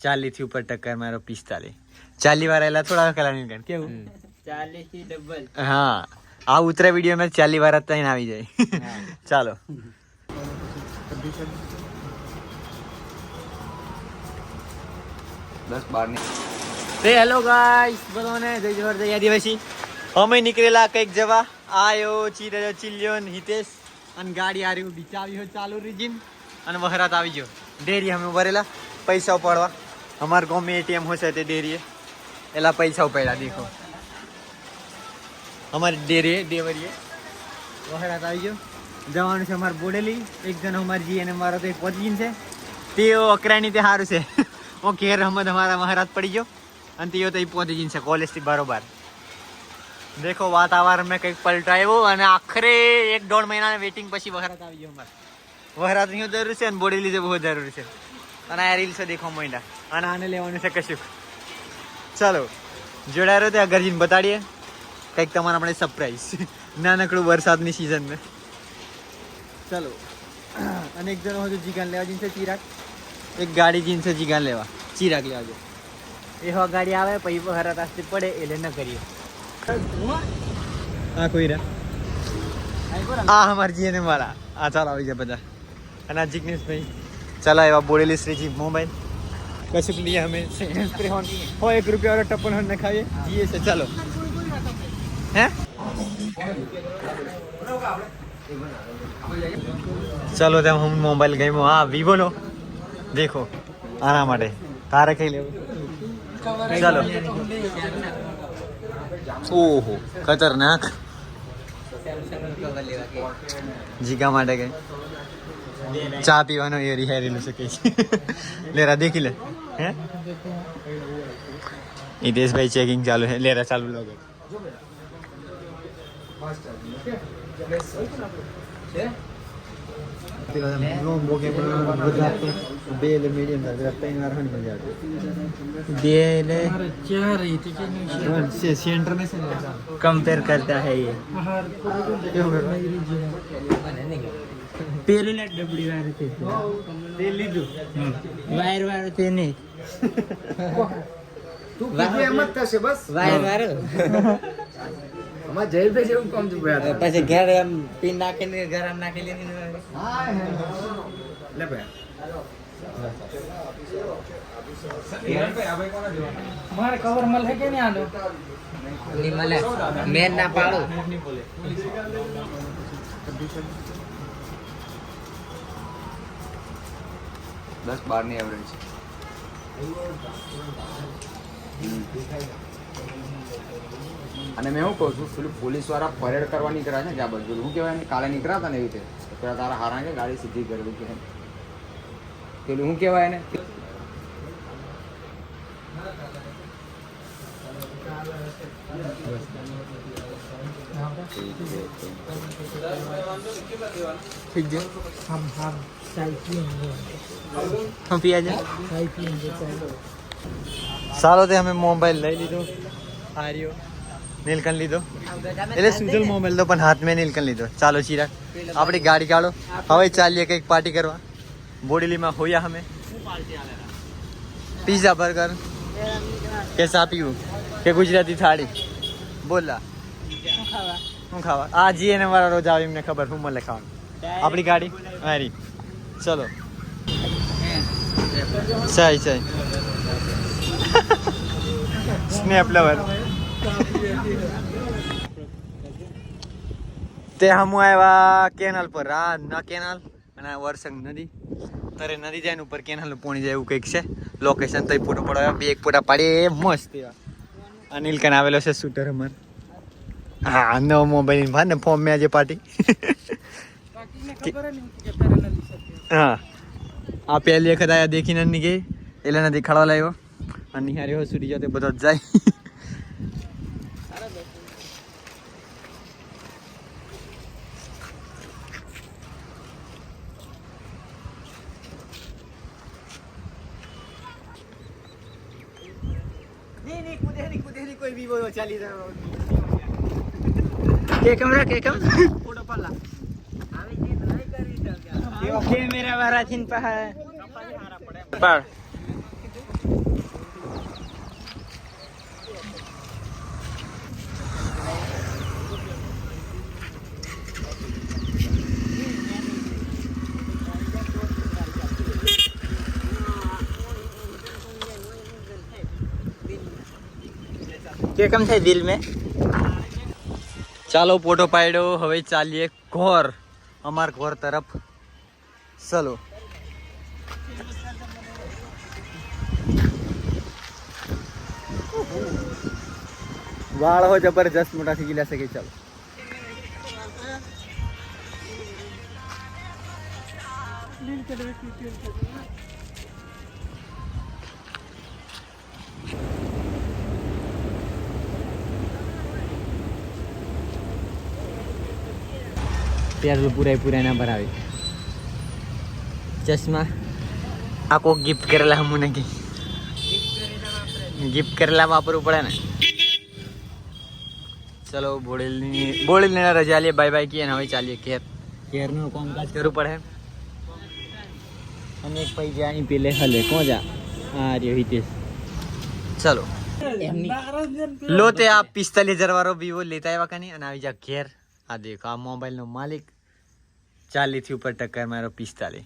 40 થી ઉપર ટક્કર મારો 45 40 વાર આયેલા થોડા કલાની કણ કેવું 40 થી ડબલ હા આ ઉતરા વિડીયો માં 40 વાર તઈને આવી જાય ચાલો હેલો ગાઈસ બોલોને જય જોહર જય આદિવાસી અમે નીકળેલા કઈક જવા આયો ચીરજો ચિલ્યોન હિતેશ અને ગાડી આરી બિચાવી હો ચાલુ રીજીન અને વહરાત આવી ગયો ડેરી અમે ભરેલા પૈસા પડવા અમાર ગામ में एटीएम होશે તે ડેરીએ એલા પૈસા પડ્યા દેખો અમારી ડેરીએ દેવરીએ વહરાત આવી ગયો જવાનું છે અમાર બોડેલી એક જણ અમાર જી અને મારો તો એક પદજીન છે તેઓ અકરાની તે હારું છે ઓ કેર અહમદ हमारा महाराज पड़ी गयो અને તેઓ તો પહોંચી જઈને છે કોલેજ થી બરોબર દેખો વાતાવરણ में કંઈક પલટાયો અને આખરે 1.5 મહિના વેટિંગ પછી વહરાત આવી ગયો અમાર વહરાત ની જરૂર છે અને બોડેલી જે બહુ જરૂર છે અને આ રીલ્સ દેખો મોઈડા અને આને લેવાનું છે કશું ચાલો જોડાય રહ્યો ત્યાં ગરજીને બતાડીએ કંઈક તમારા માટે સરપ્રાઈઝ નાનકડું વરસાદની સિઝનમાં ચાલો અને એક જણો હજુ જીગાન લેવા જઈને છે ચિરાગ એક ગાડી જીન છે જીગાન લેવા ચિરાગ લેવા જો એવા ગાડી આવે પછી વહરાત આસ્તે પડે એટલે ન કરીએ આ કોઈ રા આ અમાર જીને વાળા આ ચાલ આવી જાય બધા અને આ જિગ્નેશભાઈ चला एवा बोलेली श्रीजी मोबाइल कशुक लिए हमें स्प्रे होन हो 1 रुपया और टप्पन होन खाइए ये से चलो हैं चलो तब हम मोबाइल गए हाँ वीवो नो देखो आना माटे तारे कहीं ले चलो ओहो खतरनाक जीगा माटे गए ચા પીવાનો એ રિહારેલું છે કે લેરા દેખી લે હે હિતેશભાઈ ચેકિંગ ચાલુ છે લેરા ચાલુ લોગે બેલે મીડિયમ બેલે सेंटर में कंपेयर करता है ये પેલું ને ડબડી વાળું છે તે લીધું વાયર વાળું તે નહીં તું કીધું એમ જ થશે બસ વાયર વાળું અમાર જયભાઈ જેવું કામ છે પછી ઘરે એમ પીન નાખીને ગરમ નાખી લેની હા લે ભાઈ મારે કવર મળે કે નહીં આનો ની મળે મેન ના પાડું 10-12 ની એવરેજ અને મેં શું કહું છું પેલું પોલીસ વાળા પરેડ કરવા નીકળ્યા છે કે આ બધું શું કહેવાય કાલે નીકળ્યા હતા ને એવી રીતે પેલા તારા હારા કે ગાડી સીધી કરવી કે પેલું શું કહેવાય ને ठीक है हम चाय पिएंगे हम पिया जाए चाय पिएंगे चाय सालो ते हमें मोबाइल લઈ લીધો આર્યો નીલકંઠ લીધો એટલે સુધલ મોબાઈલ તો પણ હાથ મેં નીલકંઠ લીધો ચાલો ચિરાગ આપણી ગાડી કાઢો હવે ચાલીએ કંઈક પાર્ટી કરવા બોડેલીમાં હોયા અમે પીઝા બર્ગર કે સાપીયું કે ગુજરાતી થાળી બોલા શું ખાવા આ જી એને મારા રોજ આવે એમને ખબર હું મળે ખાવાનું આપણી ગાડી હારી ચલો સહી સહી સ્નેપ લવર તે હમું આવ્યા કેનાલ પર આ ના કેનાલ અને આ વરસંગ નદી તારે નદી જાય ને ઉપર કેનાલ પોણી જાય એવું કંઈક છે લોકેશન તો ફોટો પડાવ્યા બે એક ફોટા પાડીએ મસ્ત એવા અનિલ કન આવેલો છે શૂટર અમાર હા નવો મોબાઈલ ભાર ને ફોર્મ મેં આજે પાર્ટી હા આ પહેલી વખત આયા દેખીને ની ગઈ એટલે નથી દેખાડવા લાવ્યો અને નિહારી હોય સુધી જતો બધો જાય नहीं कोई भी वो चाली केकम रा केकम फोटो पल्ला આવી જે નહીં કરી તો કેમેરા વાળા થીન પા પડ કે કેમ થાય દિલ મેં ચાલો ફોટો પાડ્યો હવે ચાલીએ ઘોર અમાર ઘોર તરફ ચલો વાળ હો જબરજસ્ત મોટા થઈ ગયેલા છે કે ચાલો પેલું પૂરા ના ભરાવે ચશ્મા આખો ગિફ્ટ કરેલા હમુને કે ગિફ્ટ કરેલા વાપરવું પડે ને ચલો બોડેલની રજા લે બાય બાય કીએ ને હવે ચાલીએ ઘેરનું કામકાજ કરવું પડે અને એક પૈસા અહીં પેલે હલે કોણ જા હા રહ્યો હિતેશ ચલો લો તે આ 45,000 વાળો વિવો લેતા આવ્યા કાની અને આવી જા ઘેર આ દેખો આ મોબાઈલ નો માલિક 40 થી ઉપર ટક્કર મારો 45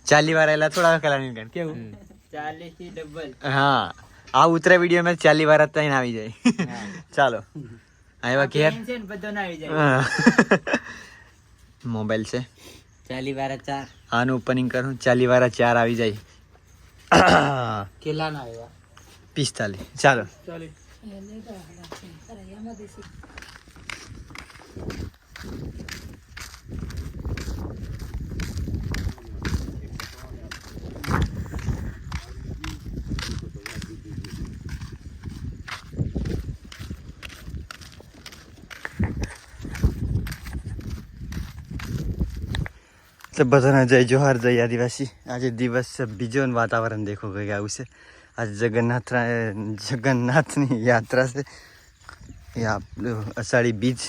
40 વાર એલા થોડા કલાની કાન કેવું 40 થી ડબલ હા આ ઉતરા વિડીયો માં 40 વાર જ તઈને આવી જાય ચાલો આવ્યા ઘેર ટેન્શન બધો ના આવી જાય મોબાઈલ છે 40 વાર 4 આનું ઓપનિંગ કરું 40 વાર 4 આવી જાય કેટલા ના આવ્યા 45 ચાલો બધાને જય જોહાર જય આદિવાસી આજે દિવસ બીજો ને વાતાવરણ દેખો કે આવું છે આજે જગન્નાથની યાત્રા છે એ અષાઢી બીજ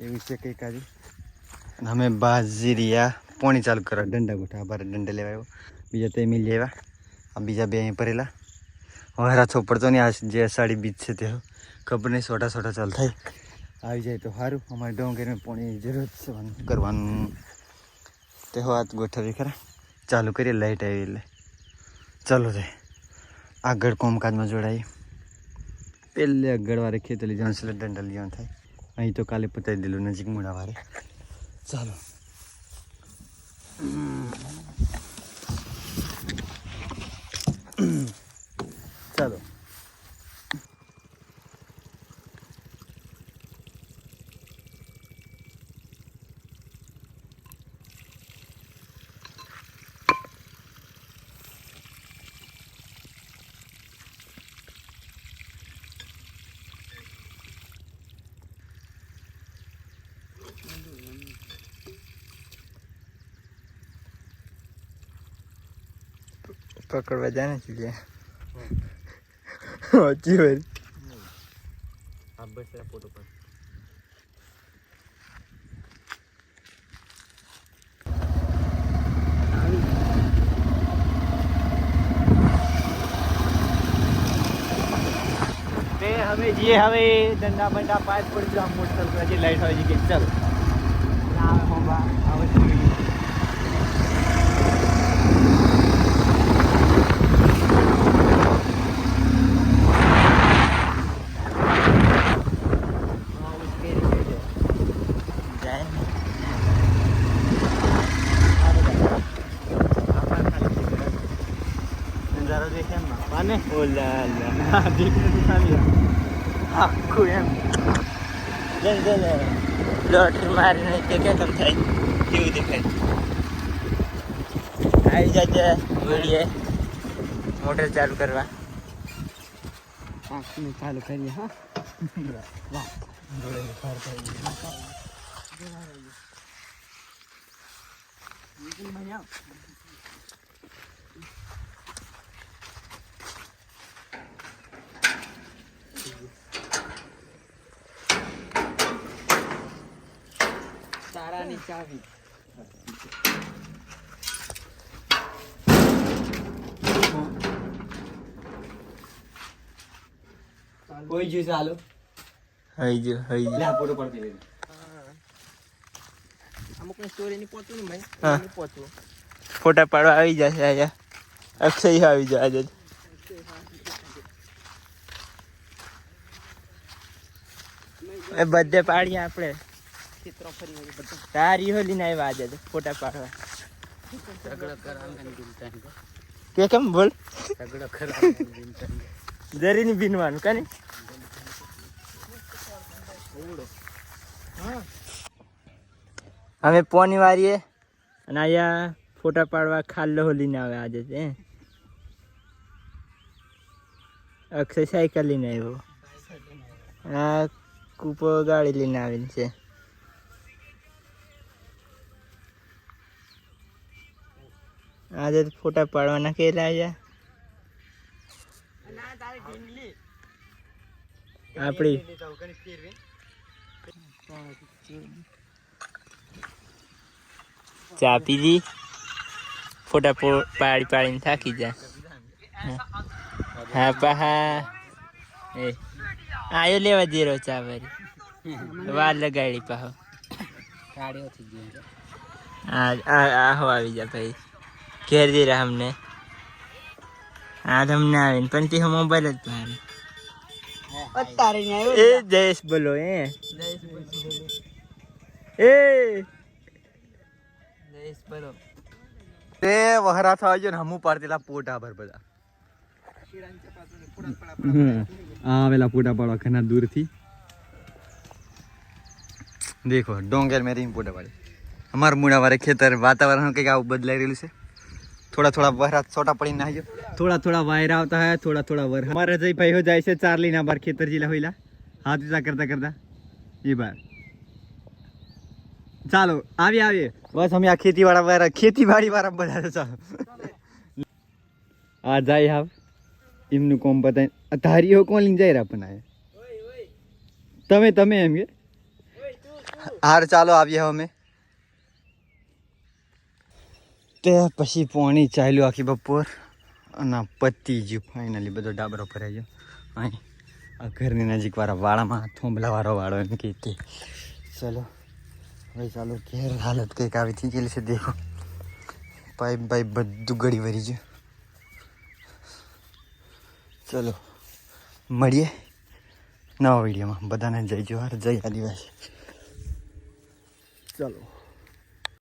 એવું છે કંઈક આજે અને અમે બાજરીયા પોણી ચાલુ કરવા દંડા ગોઠા બાર દંડા લેવા આવ્યો બીજા તે મિલી આવ્યા આ બીજા બે અહીં ભરેલા હવે રાથો પડતો નહીં આ જે અષાઢી બીજ છે તે ખબર નહીં સોટા ચાલ થાય આવી જાય તો સારું અમારે ડોંગરમાં પાણી જરૂર છે કરવાનું તે વાત ગોઠવી ખરા ચાલુ કરીએ લાઈટ આવી એટલે ચાલો રે આગળ કામકાજમાં જોડાઈએ પહેલે આગળવારે ખેતલી જવાનું છે દંડલ જવાનું થાય અહીં તો કાલે પતાવી દેલું નજીક મૂળાવારે ચાલો ચાલો પકડવા જાય ને ચીડિયા સાચી વાત આ બસ ફોટો પર હવે જઈએ હવે દંડા બંડા પાસ પડી જવા મોટરસાઇકલ જે લાઈટ હોય છે કે ચાલો આવે હોંબા આવે નજારો દેખે એમ માને ઓલા દેખને તો ખાલી આખું એમ લોટરી મારીને તે કે તમ થાય કેવું દેખાય આવી જાય વિડીએ મોટર ચાલુ કરવા આખું ચાલુ કરીએ હા વાહ તારાની ચાવી કોઈ જો ચાલો હઈ જો લે ફોટો પડતી લે અમુક ને સ્ટોરી ની પોતું ને ભાઈ ની પોતું ફોટા પાડવા આવી જશે આયા અક્ષય આવી જાય આજે એ બધે પાડીએ આપણે તારી હોલી ના આવ્યા આજે તો ફોટા પાડવા કે કેમ બોલ જરી ની બીનવાનું કાને અમે પોની વારીએ અને અહીંયા ફોટા પાડવા ખાલ્લો હોલી ને આવે આજે છે અક્ષય સાયકલ લઈને આવ્યો આ કૂપો ગાડી લઈને આવેલી છે આજે ફોટા પાડવાના કેલા આવ્યા આપડી ચા પીધી ફોટા પાડી પાડીને થાકી જા હા પહા એ આયો લેવા દેરો ચા વારી વાર લગાડી પાહો આહો આવી જા ભાઈ ઘેર દે રહ્યા અમને અમને આવીને પણ તે મોબાઈલ જ પાડે એ જયેશ બોલો એ જયેશ બોલો તે વહરા થવા જો ને હમું પાડતેલા પોટા ભર બધા આવેલા પોટા પાડવા ઘણા દૂરથી દેખો ડોંગર મેં રીંગ પોટા પાડે અમારા મૂળા વાળે ખેતર વાતાવરણ કંઈક આવું બદલાઈ રહેલું છે થોડા થોડા વહરા છોટા પડીને નાખજો થોડા થોડા વાયરા આવતા હે થોડા થોડા વર અમારે જઈ ભાઈઓ જાય છે ચાર્લી ના બાર ખેતર જીલા હોઈલા હાથ ઊંચા કરતા કરતા એ બાર ચાલો આવીએ બસ અમે આ ખેતીવાડી વાળા બધા છે ચાલો આ જાય હાવ એમનું કોમ બતાવી ધારીઓ કોણ લઈને જાય રહ્યા પણ તમે એમ કે હાર ચાલો આવીએ અમે તે પછી પોણી ચાલ્યું આખી બપોર અને પતી ગયું ફાઇનલી બધો ડાબરો ભરાઈ ગયો અહીં આ ઘરની નજીક વાળા વાળામાં થોંભલા વાળો એમ કહેતી ચલો ભાઈ ચાલો ઘેર હાલત કંઈક આવી થઈ ગયેલી છે દેખો પાઇપ બધું ગળી ભરી ગયું ચલો મળીએ નવા વિડીયોમાં બધાને જય જોહાર જય આદિવાસી ચલો